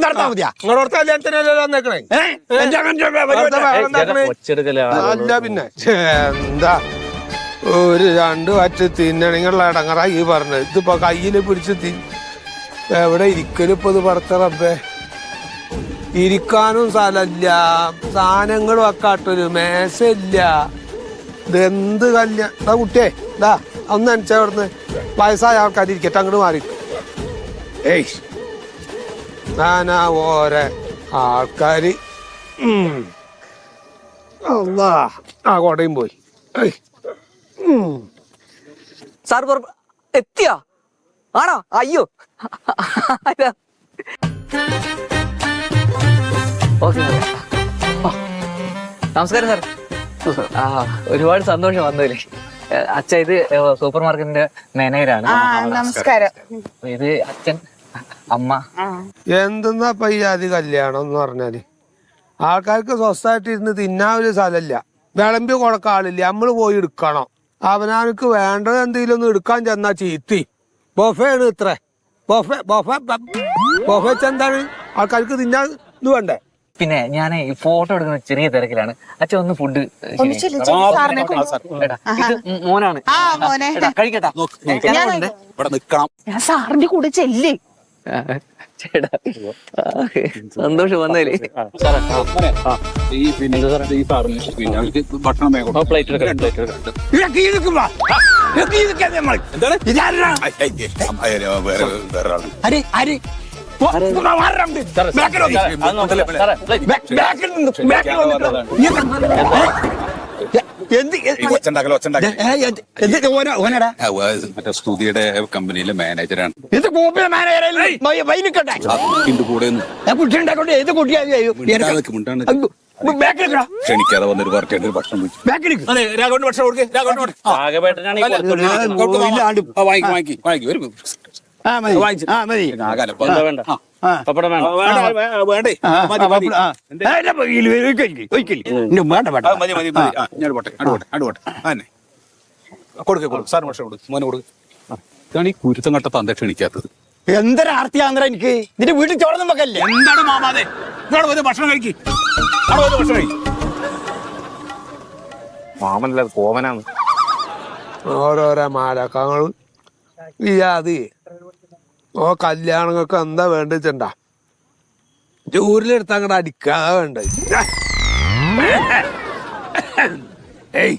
നടത്താ മതിയാ നിങ്ങളോടത്തെ കല്യാണത്തിനല്ലോ വന്നേക്കണേ അല്ല പിന്നെ എന്താ ഒരു 2 വറ്റ് തിന്നണിങ്ങുള്ള ഇടങ്ങറായി പറഞ്ഞത് ഇതിപ്പോ കയ്യില് പിടിച്ച് എവിടെ ഇരിക്കലിപ്പോ ഇത് പറത്ത റബ്ബേ ഇരിക്കാനും സ്ഥലമില്ല സാധനങ്ങളും വെക്കാട്ടൊരു മേശയില്ല ഇതെന്ത് കല്യാണം കുട്ടിയെ ഇതാ ഒന്ന് അനച്ചാ അവിടുന്ന് വയസ്സായ ആൾക്കാർ ഇരിക്കട്ടെ അങ്ങോട്ട് മാറി ഏയ് ഞാനാ ഓരോ ആൾക്കാര് ആ കോട്ടയും പോയി സാർ എത്തിയാ ആണോ അയ്യോ ഓക്കെ നമസ്കാരം സാർ ആ ഒരുപാട് സന്തോഷം വന്നതില്ലേ അച്ഛ ഇത് സൂപ്പർ മാർക്കറ്റിന്റെ മാനേജറാണ് നമസ്കാരം ഇത് അച്ഛൻ അമ്മ എന്തെന്നാ പയ്യാതി കല്യാണം എന്ന് പറഞ്ഞാല് ആൾക്കാർക്ക് സ്വസ്ഥമായിട്ട് ഇരുന്ന് തിന്നാൻ ഒരു സ്ഥലമില്ല വിളമ്പി കൊടുക്കാൻ ആളില്ല നമ്മള് പോയി എടുക്കണം അവനാർക്ക് വേണ്ടത് എന്തെങ്കിലും ഒന്ന് എടുക്കാൻ ചെന്നാ ചീത്തി ബൊഫയാണ് ഇത്ര ബൊഫെ ബൊഫെ ബൊഫെ എന്താണ് ആൾക്കാർക്ക് തിന്നാൻ ഇത് വേണ്ടേ പിന്നെ ഞാൻ ഈ ഫോട്ടോ എടുക്കുന്ന ചെറിയ തിരക്കിലാണ് അച്ഛൻ ഒന്ന് ഫുഡ് മോനാണ് കഴിക്കട്ടാ ഞാൻ സാറിന്റെ കൂടെ ചെല്ലേ ചേട്ടാ സന്തോഷം വന്നേലേ സ്തുതിയുടെ കമ്പനിയിലെ മാനേജറാണ് ക്ഷണിക്കാതെ വന്നൊരു പാർട്ടിയുടെ ഭക്ഷണം ഇതാണ് ഈ കുരുത്തം കട്ട തന്ത ക്ഷണിക്കാത്തത്. എന്തൊരാർത്തിയാന്തര എനിക്ക് നിന്റെ വീട്ടിൽ ചോറൊന്നും വെക്കല്ലേ? എന്താണ് മാമാതെ ഭക്ഷണം കഴിക്കും മാമനല്ല കോമനാണ്. ഓരോരോ മാലക്കങ്ങളും ഇയാതി ഓ കല്യാണങ്ങൾക്ക് എന്താ വേണ്ടിട്ടുണ്ടാ ജൂരിലെടുത്ത് അങ്ങോട്ട് അടിക്കാതെ വേണ്ട. ഏയ്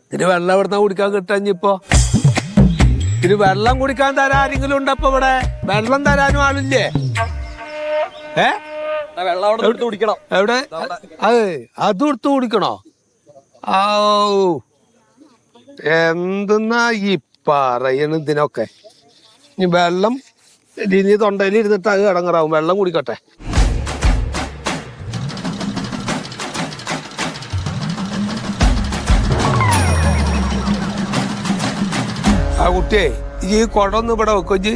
ഇതിന് വെള്ളം എവിടുന്ന കുടിക്കാൻ കിട്ടാഞ്ഞിപ്പോ ഇത് വെള്ളം കുടിക്കാൻ തരാൻ ആരെങ്കിലും ഉണ്ടപ്പോ ഇവിടെ വെള്ളം തരാനും ആളില്ലേ? കുടിക്കണം എവിടെ അതെ അതും എടുത്ത് കുടിക്കണോ? ആ എന്തെന്നാ ഈ പറയണ ഇതിനൊക്കെ ഇനി വെള്ളം ഇനി തൊണ്ടയിൽ ഇരുന്നിട്ട് അത് ഇടങ്ങറാവും. വെള്ളം കുടിക്കട്ടെ. ആ കുട്ടിയെ ഈ കുടൊന്നും ഇവിടെ വെക്കും ഇജ്ജ്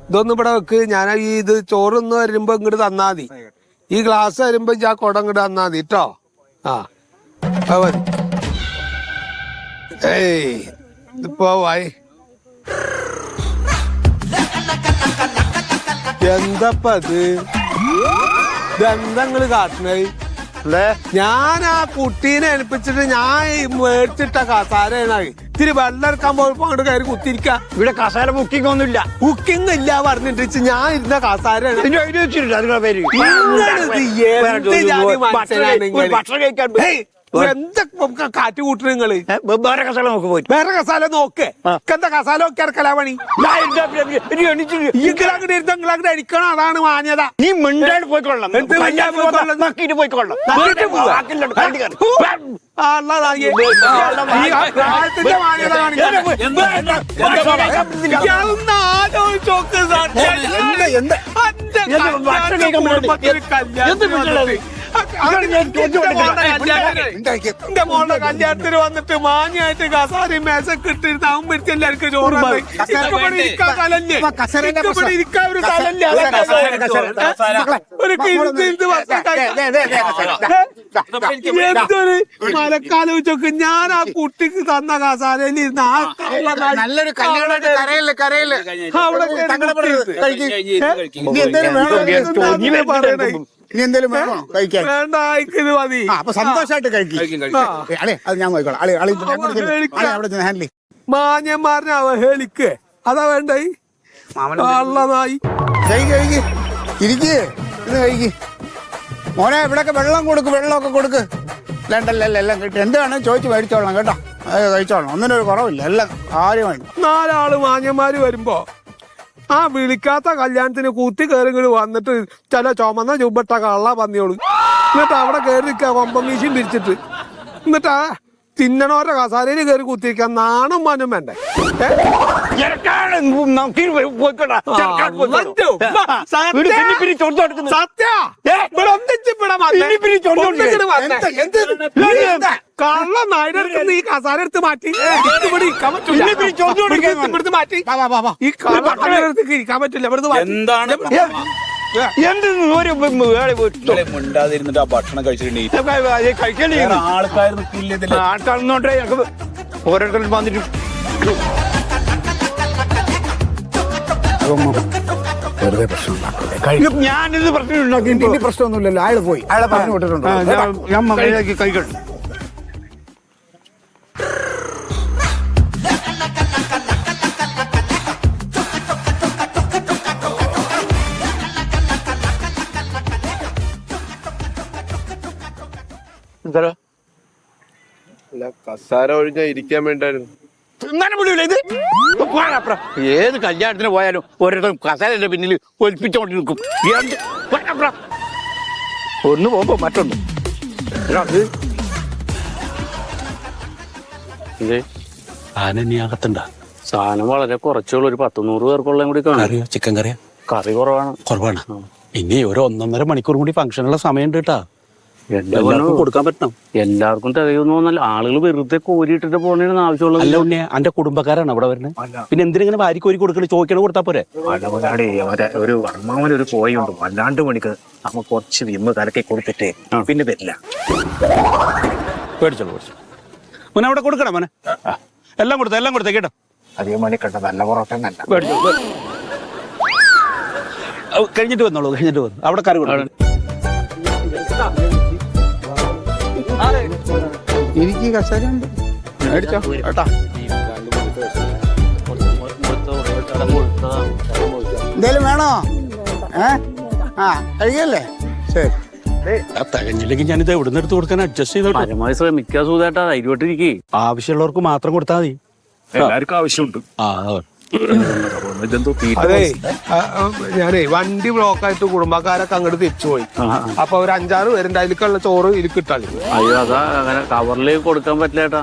ഇതൊന്നും ഇവിടെ വെക്ക്. ഞാൻ ഈ ഇത് ചോറൊന്ന് വരുമ്പോ ഇങ്ങോട്ട് തന്നാ മതി. ഈ ഗ്ലാസ് വരുമ്പോ ആ കുടം ഇങ്ങോട്ട് തന്നാ മതി കേട്ടോ. ആ മതി. ഏയ് ഇതിപ്പോ വായി എന്തപ്പത് ഇതെന്തങ്ങള് കാട്ടണേ? ഞാൻ ആ കുട്ടീനെ ഏൽപ്പിച്ചിട്ട് ഞാൻ മേടിച്ചിട്ട കസാരയാണ്. ഇത്തിരി വെള്ളം എടുക്കാൻ പോയപ്പോ അങ്ങോട്ട് കയറി കുത്തിരിക്ക. ഇവിടെ കസാര ബുക്കിംഗ് ഒന്നുമില്ല. ബുക്കിംഗ് ഇല്ല പറഞ്ഞിട്ട് ഞാൻ ഇരുന്ന കസാരയാണ്. ഭക്ഷണം കഴിക്കാൻ എന്തൊക്കെ കാറ്റ് കൂട്ടു നിങ്ങള്? വേറെ കസാല നോക്ക് പോയി വേറെ കസാല നോക്ക്. എന്താ കസാല ഒക്കെ ഇറക്കലാ പണി? അങ്ങോട്ട് അടിക്കണം. അതാണ് മാന്യത. നീ മിണ്ടായിട്ട് പോയിക്കൊള്ളാം. പോയിക്കൊള്ളാം. എന്റെ മോളുടെ കല്യാണത്തിന് വന്നിട്ട് മാന്യായിട്ട് കസാരി മേശക്ക് ഇട്ടിരുന്ന് അവൻ പിടിച്ച് എല്ലാവർക്കും ചോറ് ഇരിക്കാൻ സ്ഥലല്ലേ ഇരിക്കാൻ ഒരു സ്ഥലല്ലേ ഒരു എന്തൊരു മലക്കാലോചിച്ചൊക്കെ ഞാൻ ആ കുട്ടിക്ക് തന്ന കസാരയിൽ ഇരുന്ന് ആ നല്ലൊരു കല്യാണം അവിടെ ഇനി എന്തേലും വേണോ കഴിക്കാൻ? വേണ്ട ഇത് മതി. അപ്പൊ സന്തോഷമായിട്ട് കഴിക്കും. അളെ അത് ഞാൻ നോക്കിക്കോളാം. അവിടെ ഹാൻഡിൽ മാന്യന്മാരനെ അവഹേളിക്ക് അതാ വേണ്ടേ കള്ളനായി. കഴിക്ക് ഇരിക്ക് ഇത് കഴിക്ക് മോനെ. ഇവിടെയൊക്കെ വെള്ളം കൊടുക്ക്, വെള്ളമൊക്കെ കൊടുക്ക്. എല്ലാം കിട്ടും. എന്ത് വേണം ചോദിച്ച് മേടിച്ചോളാം കേട്ടോ. കഴിച്ചോളാം, ഒന്നിനും ഒരു കുറവില്ല. എല്ലാം കാര്യമാണ്. 4 ആള് മാന്യന്മാര് വരുമ്പോ ആ വിളിക്കാത്ത കല്യാണത്തിന് കുത്തി കയറി വന്നിട്ട് ചില ചുമന്ന ചുബട്ട കള്ള പന്നിയോള് എന്നിട്ട് അവിടെ കയറി നിൽക്കുക കൊമ്പം മീശയും പിരിച്ചിട്ട് എന്നിട്ട് ആ തിന്നണോരുടെ കസാരയിൽ കയറി കുത്തിരിക്കാൻ നാണം മാനം വേണ്ടേ? കള്ള നായരുടെ നീ കസാര എടുത്ത് മാറ്റി മാറ്റി ഈ കള്ളടുത്ത് ഇരിക്കാൻ പറ്റില്ല. എന്താണ് മിണ്ടാതിരുന്നിട്ട് ആ ഭക്ഷണം കഴിച്ചിട്ടുണ്ടെങ്കിൽ ആൾക്കാർ നിൽക്കില്ല ഇതില്. ആൾക്കാരെന്നോട്ടെ ഞങ്ങൾക്ക് ഓരോരുത്തരും വന്നിട്ട് വെറുതെ പ്രശ്നം ഉണ്ടാക്കല്ലേ. ഞാനിത് പ്രശ്നം ഉണ്ടാക്കി ഇനി പ്രശ്നമൊന്നുമില്ലല്ലോ. അയാൾ പോയി, അയാളെ പറഞ്ഞു വിട്ടിട്ടുണ്ടോ? ഞാൻ മകനാക്കി കഴിക്കട്ടെ. കസാര ഒഴിഞ്ഞാ ഇരിക്കാൻ വേണ്ടായിരുന്നു. തിന്നാനും വിടില്ല ഇത്. പോയാലപ്പുറം ഏത് കല്യാണത്തിന് പോയാലും ഓരോരുത്തർ കസാരന്റെ പിന്നിൽ ഒലിപ്പിച്ചോണ്ട് നിൽക്കും. പോയാലപ്പുറം ഒന്ന് പോകുമ്പോ മറ്റൊന്ന് ആനകത്തുണ്ട സാധനം വളരെ കുറച്ചുള്ളൂ. ഒരു 10-100 പേർക്കുള്ള കൂടി കറിയോ ചിക്കൻ കറിയോ? കറി കുറവാണ്. ഇനി ഒരു 1.5 മണിക്കൂർ കൂടി ഫംഗ്ഷനുള്ള സമയമുണ്ട് കേട്ടാ. എല്ലാവർക്കും കൊടുക്കാൻ പറ്റണം. എല്ലാവർക്കും തികയൊന്നുമല്ല. ആളുകൾ വെറുതെ കോരിയിട്ടിട്ട് പോകണേന്ന് ആവശ്യമുള്ളത്. അല്ല ഉണ്ണേ, അന്റെ കുടുംബക്കാരാണ് അവിടെ വരുന്നത്. പിന്നെ എന്തിനെ വാരി കോരി കൊടുക്കണേ? ചോദിക്കണ കൊടുത്താ പോരെ? ഒരു അമ്മാവന് ഒരു പോയുണ്ട് വല്ലാണ്ട് മണിക്ക്. നമ്മ കുറച്ച് വിമ്മ കലക്കി കൊടുത്തിട്ടേ പിന്നെ വരില്ല. പേടിച്ചോളൂ മോനെ, അവിടെ കൊടുക്കണം മോനെ. എല്ലാം കൊടുത്തേ കേട്ടോ. അധികം മണി കണ്ട നല്ല പൊറോട്ട കഴിഞ്ഞിട്ട് വന്നോളൂ. അവിടെ കറി കൊടുക്കണം. എനിക്ക് കസാര മേടിച്ചോ കേട്ടാ. എന്തേലും വേണോ? കഴിക്കല്ലേ? ശരി. തികഞ്ഞില്ലെങ്കിൽ ഞാനിത് എവിടെ നിന്ന് എടുത്ത് കൊടുക്കാൻ അഡ്ജസ്റ്റ് ചെയ്തോട്ടെ. പരമായി ശ്രമിക്കാ സൂതേട്ടാ. ധൈര്യമായിട്ടിരിക്കേ. ആവശ്യമുള്ളവർക്ക് മാത്രം കൊടുത്താൽ മതി. എല്ലാവർക്കും ആവശ്യമുണ്ട്. അതെ ഞാനേ വണ്ടി ബ്ലോക്കായിട്ട് കുടുംബക്കാരൊക്കെ അങ്ങോട്ട് തിരിച്ചുപോയി. അപ്പൊ ഒരു 5-6 പേരുണ്ട്. അതിലേക്കുള്ള ചോറ് ഇതിൽ കിട്ടാൻ. അയ്യോ, അതാ അങ്ങനെ കവറിലേക്ക് കൊടുക്കാൻ പറ്റില്ലേട്ടാ.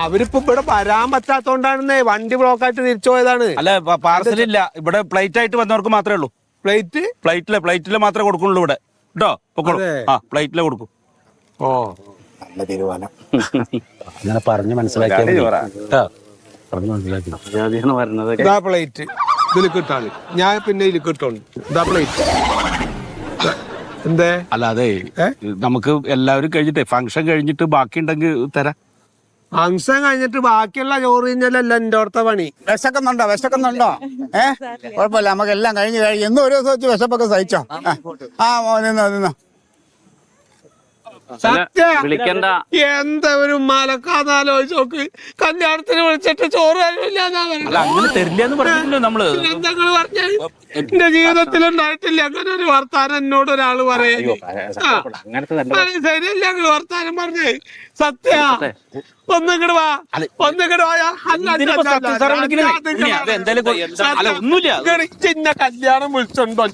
അവരിപ്പോ ഇവിടെ വരാൻ പറ്റാത്തോണ്ടാണെന്നേ വണ്ടി ബ്ലോക്കായിട്ട് തിരിച്ചു പോയതാണ്. അല്ല പാർസലില്ല ഇവിടെ. പ്ലേറ്റ് ആയിട്ട് വന്നവർക്ക് മാത്രമേ ഉള്ളൂ. പ്ലേറ്റില് മാത്രമേ കൊടുക്കുള്ളൂ ഇവിടെ കേട്ടോ. പ്ലേറ്റിലെ കൊടുക്കും. ഓ നല്ല തീരുമാനം. അങ്ങനെ പറഞ്ഞ് മനസ്സിലാക്കിയാ ഇതാ പ്ലേറ്റ് ഇതിൽ കിട്ടാണ്. ഞാൻ പിന്നെ ഇതിൽ കിട്ടുള്ളൂ. ഇതാ പ്ലേറ്റ്. എന്തേ? അല്ല അതെ, നമുക്ക് എല്ലാവരും കഴിഞ്ഞിട്ടേ ഫംഗ്ഷൻ കഴിഞ്ഞിട്ട് ബാക്കി ഉണ്ടെങ്കിൽ തരാം. ഫംഗ്ഷൻ കഴിഞ്ഞിട്ട് ബാക്കിയുള്ള ചോറ് കഴിഞ്ഞാലല്ല എന്റെ അടുത്ത പണി. വിശക്കുന്നുണ്ടോ? കുഴപ്പമില്ല. നമുക്ക് എല്ലാം കഴിഞ്ഞ് എന്നും ഒരു ദിവസം വെച്ച് വിശപ്പൊക്കെ സഹിച്ചോ. നിന്നോ വിളിക്കണ്ട. എന്താ ഒരു മലക്കാന്നാലോചിച്ച് നോക്ക്. കല്യാണത്തിന് വിളിച്ചിട്ട് ചോറ് അല്ല അങ്ങനെ തരില്ലെന്ന് പറഞ്ഞില്ലല്ലോ നമ്മള്. എന്തെങ്കിലും പറഞ്ഞാൽ എന്റെ ജീവിതത്തിൽ ഉണ്ടായിട്ടില്ല അങ്ങനെ ഒരു വർത്താനം എന്നോട് ഒരാള് പറയും. ശരിയല്ല ഞങ്ങള് വർത്താനം പറഞ്ഞേ. സത്യ ഒന്നിങ്ങട് വാ ഒന്നിങ്ങട് വായാ ഇതിനിപ്പോ സത്യം സാറെ വിളിക്കണേ. ഇനി അത് എന്തായാലും അല്ല ഒന്നുമില്ല. ചിന്ന കല്യാണം വിളിച്ചോണ്ടോ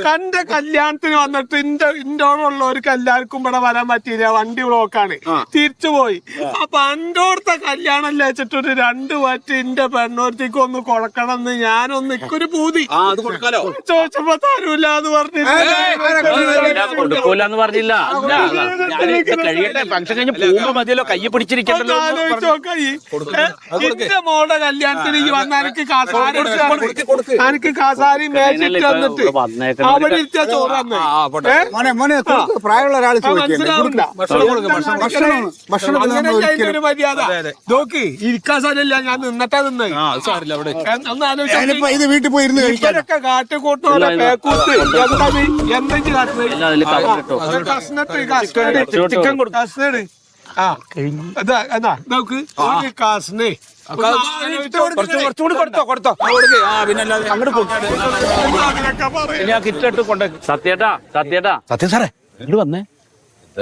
കന്റെ കല്യാണത്തിന് വന്നിട്ട് ഇന്റോടുള്ളവർക്ക് എല്ലാവർക്കും ഇവിടെ വരാൻ പറ്റിയില്ല, വണ്ടി ബ്ലോക്കാണ്, തിരിച്ചുപോയി. അപ്പൊ അന്റോടത്തെ കല്യാണം വെച്ചിട്ടൊരു 2 വറ്റി എന്റെ പെണ്ണോർത്തേക്ക് ഒന്ന് കൊടുക്കണം എന്ന് ഞാനൊന്ന് ഒരു പൂതി ചോദിച്ചപ്പോ തരൂലെന്ന് കൊടുക്കൂലെന്ന് പറഞ്ഞില്ല. കഴിയട്ടെ, ഫംഗ്ഷൻ കഴിഞ്ഞ് പോകുമ്പോ മതിയല്ലോ, കയ്യെ പിടിച്ചിരിക്കണ്ടല്ലോ. എന്റെ മോടെ കല്യാണത്തിന് ഈ വന്ന എനിക്ക് കാസാരി മേച്ചിട്ട് വന്നിട്ട് അവിടെ ഇരുത്തിയ ചോറ് തന്നെ മോനെ മോനെ പ്രായമുള്ള ഒരാൾ ഒരു മര്യാദ നോക്കി ഇരിക്കാൻ സാരമില്ല, ഞാൻ നിന്നിട്ടാ നിന്ന് ഇത് വീട്ടിൽ പോയി ഇരുന്ന് ഇവരൊക്കെ കാട്ടുകൂട്ടോലെ പേക്കൂത്ത് എന്തെങ്കിലും ചിക്കൻ കൊടുക്കും കസ്നട് നോക്ക് കാസ്നേ കുറച്ചുകൂടി കൊടുത്തോ പിന്നെ ഞാൻ കിറ്റിട്ട് കൊണ്ടേ. സത്യേട്ടാ സത്യം സാറേ ഇങ്ങോട്ട് വന്നേ.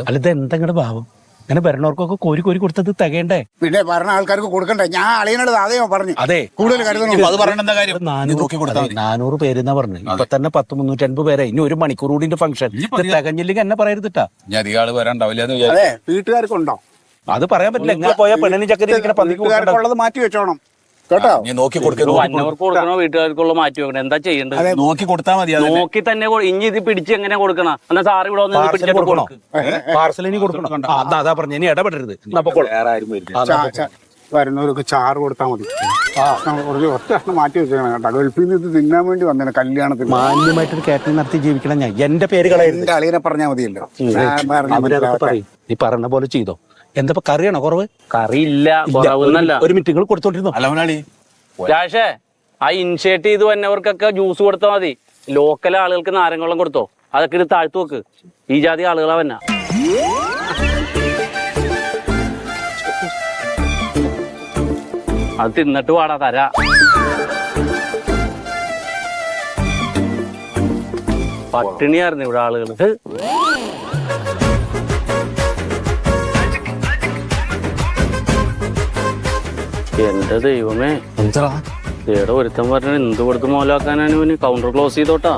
അല്ല ഇത് എന്താ ഇങ്ങടെ ഭാവം? അങ്ങനെ ഭരണവർക്കൊക്കെ കോരി കൊടുത്തത് തികയണ്ടേ? പിന്നെ പറഞ്ഞ ആൾക്കാർക്ക് കൊടുക്കണ്ടേ? ഞാൻ അളിയനോട് അതേയോ പറഞ്ഞു. അതെ, കൂടുതൽ കരുതണം. അത് പറയണ എന്താ കാര്യം? 400 പേരെന്നാ പറഞ്ഞു. ഇപ്പൊ തന്നെ 350 പേരെ. ഇനി 1 മണിക്കൂർ കൂടി ഫംഗ്ഷൻ തികഞ്ഞില്ലെങ്കിൽ എന്നെ പറയരുതിട്ടാ. അധികം വരാണ്ടാവില്ല. അതെ, വീട്ടുകാർക്കുണ്ടോ? അത് പറയാൻ പറ്റില്ല. എങ്ങനെ പോയാ പെണ്ണിന് ചക്കരി വീട്ടുകാർക്കുള്ളത് മാറ്റി വെച്ചോണം കേട്ടോ. നോക്കി കൊടുക്കണോ വീട്ടുകാർക്കുള്ള മാറ്റി വെക്കണം. എന്താ ചെയ്യേണ്ടത്? നോക്കി കൊടുത്താൽ മതി. നോക്കി തന്നെ ഇനി ഇത് പിടിച്ച് എങ്ങനെ കൊടുക്കണം? എന്നാ സാറ് ഇവിടെ വന്ന് പിടിച്ചിട്ട് കൊടുക്കണം. പാർസലിന് കൊടുക്കണം. അതാ പറഞ്ഞു, ഇനി ഇടപെടരുത്. വരുന്നവരൊക്കെ ചാറ് കൊടുത്താൽ മതി. കുറച്ച് ഒറ്റ മാറ്റി വെച്ചേക്കണം കേട്ടോ. ഗൾഫിൽ നിന്ന് ഇത് തിന്നാൻ വേണ്ടി വന്നേനെ കല്യാണത്തിന്. മാന്യമായിട്ടൊരു കാറ്ററിംഗ് നടത്തി ജീവിക്കണം. ഞാൻ എന്റെ പേര് കളയരുത്. എന്റെ അളിയനെ പറഞ്ഞാൽ മതിയല്ലോ. നീ പറഞ്ഞ പോലെ ചെയ്തോ. എന്താ കറിയാണോ കുറവ്? കറി ഇല്ല, കുറവെന്നല്ല. ഒരു മിനിറ്റ് നിങ്ങൾ കൊടുത്തോണ്ടിരുന്നോ? രാഷേ, ആ ഇൻഷേർട്ട് ചെയ്ത് വന്നവർക്കൊക്കെ ജ്യൂസ് കൊടുത്താൽ മതി. ലോക്കൽ ആളുകൾക്ക് നാരങ്ങളും കൊടുത്തോ. അതൊക്കെ ഇത് താഴ്ത്തു വെക്ക്. ഈ ജാതി ആളുകളാ വന്ന. അത് തിന്നിട്ട് പാടാ തരാ. പട്ടിണിയായിരുന്നു ഇവിടെ ആളുകൾ. എന്റെ ദൈവമേ, ഇവിടെ ഒരുത്തൻ പറഞ്ഞ എന്ത് കൊടുത്ത് മോലാക്കാനാണ് ഇവന്. Counter close ചെയ്തോട്ടാ.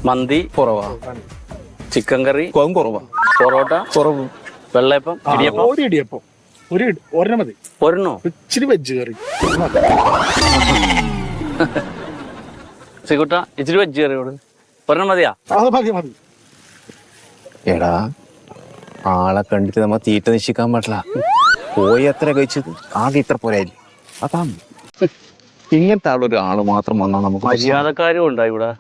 മന്തി കുറവാ, ചിക്കൻ കറി കുറവാ, പൊറോട്ട കുറവ്, വെള്ളയപ്പം, ഇടിയപ്പം ഒരെണ്ണം മതി. ഒരെണ്ണോ? ഇച്ചിരി വെജ് കറി. സിക്കുട്ട, ഇച്ചിരി വെജ് കറി ഒരെണ്ണം മതിയാ? എടാ, ആളെ കണ്ടിട്ട് നമ്മ തീറ്റ നിശ്ചയിക്കാൻ പറ്റില്ല. പോയി എത്ര കഴിച്ചത് ആകെ ഇത്ര പോരായില്ല. അതാണ് ഇങ്ങനത്തെ ആളൊരു ആള് മാത്രം വന്നാൽ നമുക്ക് മര്യാദക്കാരും ഉണ്ടാ ഇവിടെ.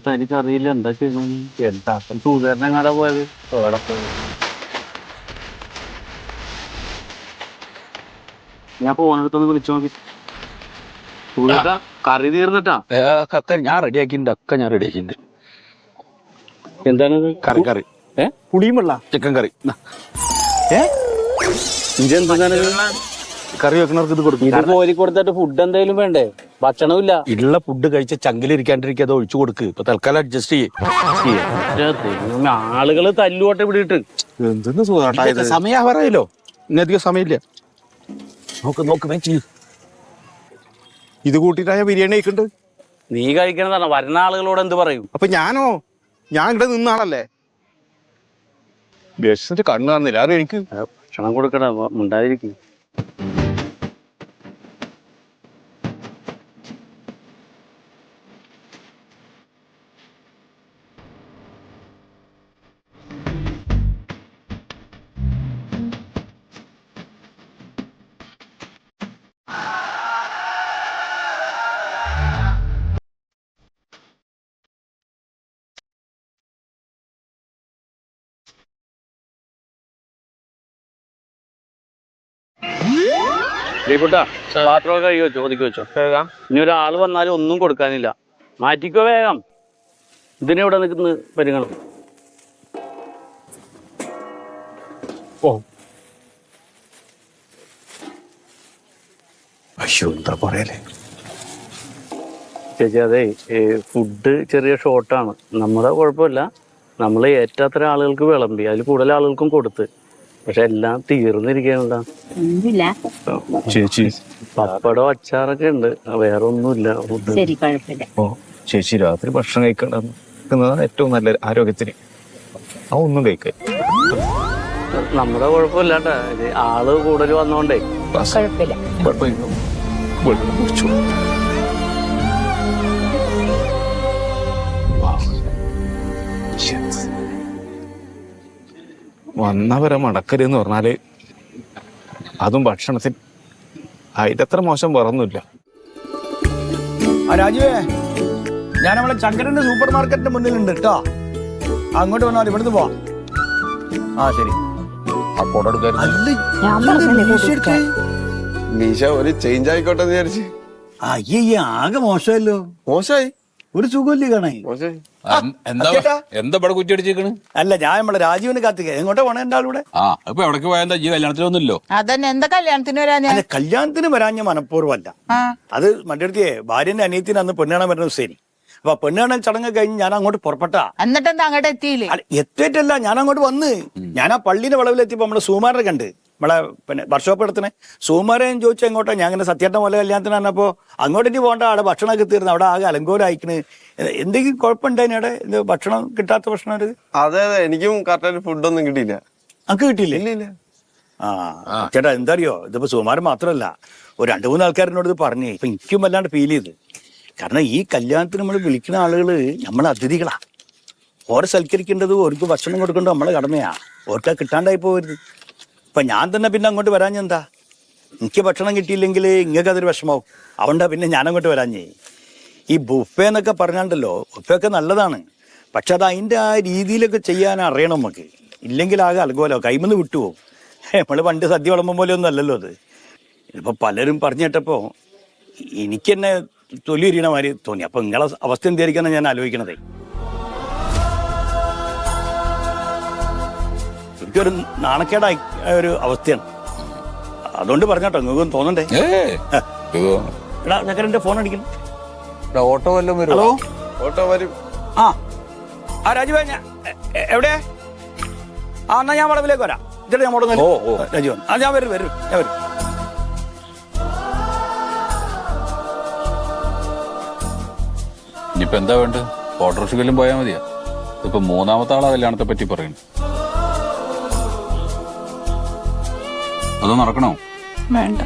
എനിക്കറിയില്ല എന്താ ചെയ്യുന്നു. എന്താ സൂചന എങ്ങാടാ പോയത്? എവിടെ പോയത്? ഞാൻ ഫോണെടുത്തൊന്ന് വിളിച്ചു നോക്കി. കറി തീർന്നിട്ടാ? ഞാൻ റെഡിയാക്കിണ്ട്. ഒക്കെ ഞാൻ റെഡിയാക്കിണ്ട്. എന്താണത്? കറി പുളിയുമുള്ള ചിക്കൻ കറി. ഇതെന്താണ്? കറി വെക്കണവർക്ക് ഇത് കൊടുക്കും. ഇത് കോരി കൊടുത്തിട്ട് ഫുഡ് എന്തെങ്കിലും വേണ്ടേ? ഭക്ഷണമില്ല. ഉള്ള ഫുഡ് കഴിച്ച ചങ്കിലിരിക്കാണ്ടിരിക്കുക. അത് ഒഴിച്ചു കൊടുക്ക്. ഇപ്പൊ തൽക്കാലം അഡ്ജസ്റ്റ് ചെയ്യും. ആളുകള് തല്ലുകൊട്ടെ വിടിയിട്ട്. എന്തെന്ന് സമയം പറയാലോ. ഇനി അധികം സമയമില്ല. നോക്ക് ഇത് കൂട്ടിട്ടാ ബിരിയാണി കഴിക്കുന്നുണ്ട്. നീ കഴിക്കണതാണ്. വരുന്ന ആളുകളോട് എന്ത് പറയും? അപ്പൊ ഞാൻ ഇവിടെ നിന്നാളല്ലേ. ബസ്സിന്റെ കണ്ണ് കാണുന്നില്ല. അത് എനിക്ക് ഭക്ഷണം കൊടുക്കണ ഉണ്ടായിരിക്കും. ശ്രീകുട്ടാ പാത്രമൊക്കെ കഴിയോ ചോദിക്കു വെച്ചോ. ഇനി ഒരാൾ വന്നാലും ഒന്നും കൊടുക്കാനില്ല. മാറ്റിക്കോ വേഗം. ഇതിനെവിടെ നിൽക്കുന്ന പരിഗണം. അയ്യോ എന്താ പറയലേ. ചേച്ചി അതെ ഫുഡ് ചെറിയ ഷോർട്ടാണ്. നമ്മുടെ കുഴപ്പമില്ല. നമ്മൾ ഏറ്റാത്ര ആളുകൾക്ക് വിളമ്പി, അതിൽ കൂടുതൽ ആളുകൾക്കും കൊടുത്ത്. പക്ഷെ എല്ലാം തീർന്നിരിക്കണ. ചേച്ചി പപ്പടം അച്ചാറൊക്കെ ഉണ്ട്, വേറെ ഒന്നുമില്ല ഫുഡ്. ശരി, കുഴപ്പമില്ല. ഓ ചേച്ചി രാത്രി ഭക്ഷണം കഴിക്കുന്നതാണ് ഏറ്റവും നല്ല ആരോഗ്യത്തിന്. ആ ഒന്നും കഴിക്കാൻ നമ്മുടെ കുഴപ്പമില്ലാട്ടാ. ആള് കൂടുതൽ വന്നോണ്ടേ കുഴപ്പമില്ല. വെള്ളം കുടിച്ചു. വന്നവരെ മടക്കരുന്ന് പറഞ്ഞാല് അതും ഭക്ഷണത്തിൽ അതിന്റെ അത്ര മോശം വേറൊന്നുമില്ല. ആ രാജുവേ, ഞാൻ നമ്മളെ ചങ്കരന്റെ സൂപ്പർ മാർക്കറ്റിന്റെ മുന്നിലുണ്ട് കേട്ടോ. അങ്ങോട്ട് വന്നാൽ ഇവിടുന്ന് പോവാം. ആ ശരി. മീശ ഒരു ചേഞ്ച് ആയിക്കോട്ടെ എന്ന് വിചാരിച്ച്. അയ്യ ആകെ മോശമല്ലോ. മോശമായി ഒരു സുഖമില്ല കാണേ. മോശമായി. എന്താ എന്താ ഇവിടെ കുറ്റി അടിച്ചേക്കണ്? അല്ല, ഞാൻ നമ്മളെ രാജീവിന് കാത്തിക്ക. എങ്ങോട്ടാ പോണേ എൻ്റെ ആളൂടെ? ആ ഇപ്പൊ എവിടേക്ക് പോയാ ഈ കല്യാണത്തിലൊന്നുമില്ലോ? അതന്നെ, എന്താ കല്യാണത്തിന് വരാൻ ഞാൻ? അല്ല, കല്യാണത്തിന് വരാൻ ഞാൻ മനഃപൂർവ്വമല്ല. അത് മറ്റേ ഭാര്യന്റെ അനിയത്തിന് അന്ന് പെണ്ണ് കാണാൻ വരുന്ന ശരി. അപ്പൊ പെണ്ണ് കാണാൻ ചടങ്ങ് കഴിഞ്ഞ് ഞാൻ അങ്ങോട്ട് പുറപ്പെട്ടാ. എന്നിട്ട് എന്താ അങ്ങോട്ട് എത്തിയില്ലേ? എത്തിയിട്ടല്ല, ഞാൻ അങ്ങോട്ട് വന്ന്. ഞാൻ ആ പള്ളിയുടെ വളവിലെത്തിയപ്പോ നമ്മളെ സുമാരനെ കണ്ട്, നമ്മളെ പിന്നെ വർക്ക്ഷോപ്പ് എടുത്തിനെ സുമാരൻ ചോദിച്ചാൽ എങ്ങോട്ടാ. ഞാൻ അങ്ങനെ സത്യേട്ടൻ പോലെ കല്യാണത്തിന് വന്നപ്പോ അങ്ങോട്ട് ഇനി പോകണ്ട, അവിടെ ഭക്ഷണമൊക്കെ തീർന്ന് അവിടെ ആകെ അലങ്കോലം അയക്കണ്. എന്തെങ്കിലും കുഴപ്പമുണ്ടായിന് അവിടെ? ഇത് ഭക്ഷണം കിട്ടാത്ത പ്രശ്നം? അതെ അതെ, എനിക്കും കറക്റ്റായിട്ട് ഫുഡൊന്നും കിട്ടിയില്ല. നമുക്ക് കിട്ടിയില്ലേ? ഇല്ല. ആ ചേട്ടാ, എന്താ അറിയോ, ഇതിപ്പോ സുമാരൻ മാത്രമല്ല, ഒരു 2-3 ആൾക്കാരിനോട് ഇത് പറഞ്ഞേ. ഇപ്പൊ എനിക്കും വല്ലാണ്ട് ഫീൽ ചെയ്ത്. കാരണം ഈ കല്യാണത്തിന് നമ്മൾ വിളിക്കുന്ന ആളുകള് നമ്മളെ അതിഥികളാ. ഓരെ സൽക്കരിക്കേണ്ടത്, ഓർക്ക് ഭക്ഷണം കൊടുക്കേണ്ടത് നമ്മളെ കടമയാ. ഓർക്കാ കിട്ടാണ്ടായി പോകരുത്. ഇപ്പൊ ഞാൻ തന്നെ പിന്നെ അങ്ങോട്ട് വരാഞ്ഞെന്താ? എനിക്ക് ഭക്ഷണം കിട്ടിയില്ലെങ്കിൽ ഇങ്ങൾക്ക് അതൊരു വിഷമാവും. അതുകൊണ്ടാ പിന്നെ ഞാൻ അങ്ങോട്ട് വരാഞ്ഞേ. ഈ ബുഫേ എന്നൊക്കെ പറഞ്ഞാണ്ടല്ലോ, ബുഫേ ഒക്കെ നല്ലതാണ്. പക്ഷെ അത് അതിൻ്റെ ആ രീതിയിലൊക്കെ ചെയ്യാൻ അറിയണം നമുക്ക്. ഇല്ലെങ്കിൽ ആകെ അലങ്കോലോ, കൈമന്ന് വിട്ടുപോകും. നമ്മൾ പണ്ട് സദ്യ വിളമ്പും പോലെ ഒന്നും അല്ലല്ലോ അത്. ഇപ്പൊ പലരും പറഞ്ഞു കേട്ടപ്പോ എനിക്ക് തന്നെ തൊലി എറിയണ മാതിരി തോന്നി. അപ്പൊ നിങ്ങളെ അവസ്ഥ എന്തായിരിക്കണം ഞാൻ ആലോചിക്കണതേ. എനിക്കൊരു നാണക്കേടായ ഒരു അവസ്ഥയാണ്. അതുകൊണ്ട് പറഞ്ഞോട്ടോ, നിങ്ങൾക്കൊന്നും തോന്നണ്ടേ. എടാ ഞാൻ എന്റെ ഫോൺ അടിക്കണം. ഓട്ടോ വല്ലതും വരും? ഹലോ, ഓട്ടോ വരും. ആ രാജീവ, എവിടെ? എന്നാ ഞാൻ വളവിലേക്ക് വരാം. ഇച്ചിട്ട് ഞാൻ മുടങ്ങ. രാജീവൻ, ഞാൻ വരും. ഇനിയിപ്പോ എന്താ വേണ്ടത്? ഓട്ടോറിക്ഷയിലും പോയാൽ മതിയാ. ഇപ്പൊ 3-ാമത്തെ ആളാ കല്യാണത്തെ പറ്റി പറയുന്നു. അത് നടക്കണോ? വേണ്ട.